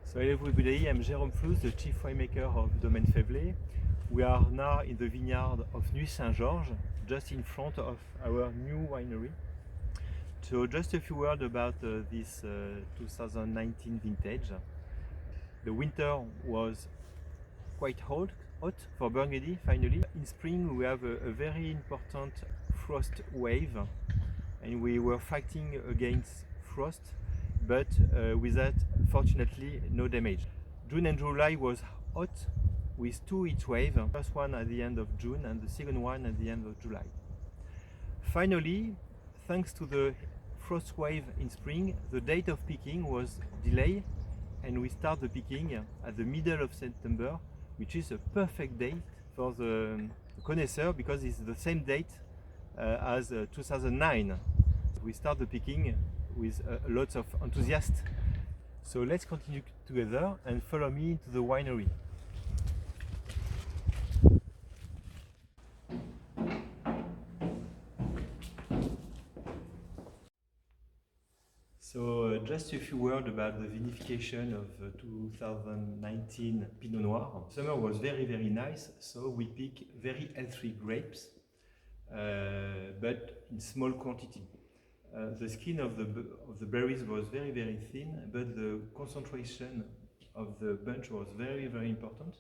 So hello everybody, I'm Jérôme Flous, the Chief Winemaker of Domaine Faiveley. We are now in the vineyard of Nuits-Saint-Georges, just in front of our new winery. So just a few words about this 2019 vintage. The winter was quite hot for Burgundy finally. In spring we have a very important frost wave and we were fighting against frost, but with that fortunately no damage. June and July was hot with two heat waves, first one at the end of June and the second one at the end of July. Finally, thanks to the frost wave in spring, the date of picking was delayed and we start the picking at the middle of September, which is a perfect date for the connoisseur because it's the same date as 2009. We start the picking with lots of enthusiasts. So let's continue together and follow me into the winery. So just a few words about the vinification of 2019 Pinot Noir. Summer was very nice, so we pick very healthy grapes, but in small quantity. The skin of the berries was very thin, but the concentration of the bunch was very important.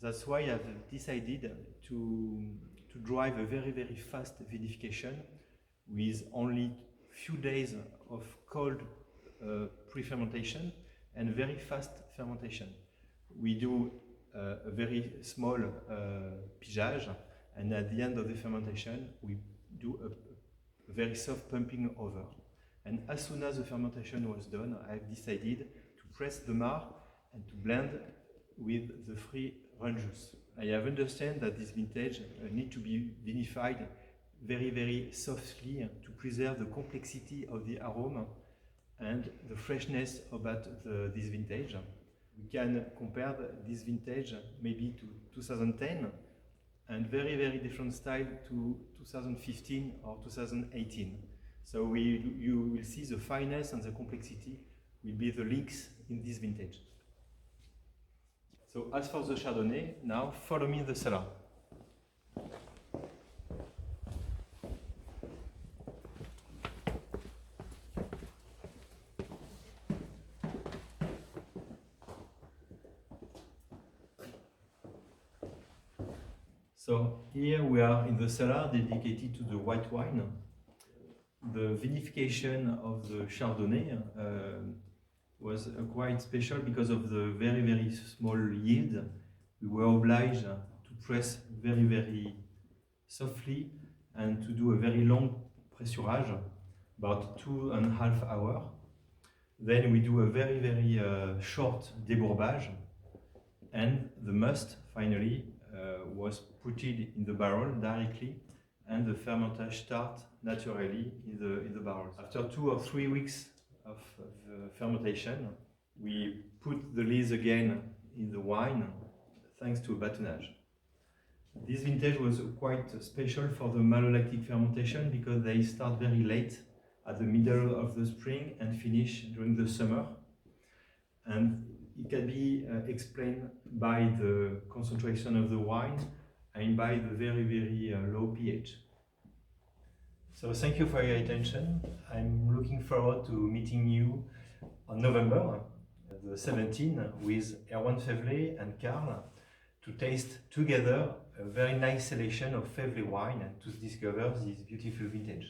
That's why I've decided to drive a very fast vinification with only few days of cold pre-fermentation and very fast fermentation. We do a very small pigeage, and at the end of the fermentation we do a very soft pumping over. And as soon as the fermentation was done, I've decided to press the marc and to blend with the free run juice. I have understand that this vintage need to be vinified very softly to preserve the complexity of the aroma and the freshness about this vintage. We can compare this vintage maybe to 2010 and very different style to 2015 or 2018. So you will see the fineness and the complexity will be the links in this vintage. So as for the Chardonnay, now follow me in the cellar. So here we are in the cellar dedicated to the white wine. The vinification of the Chardonnay was quite special because of the very small yield. We were obliged to press very softly and to do a very long pressurage, about 2.5 hours. Then we do a very short débourbage, and the must finally was put in the barrel directly, and the fermentation starts naturally in the barrel. After 2 or 3 weeks of fermentation, we put the lees again in the wine thanks to a batonnage. This vintage was quite special for the malolactic fermentation because they start very late at the middle of the spring and finish during the summer. And it can be explained by the concentration of the wine and by the very low pH. So thank you for your attention. I'm looking forward to meeting you on November the 17th with Erwan Faiveley and Carl to taste together a very nice selection of Faiveley wine and to discover this beautiful vintage.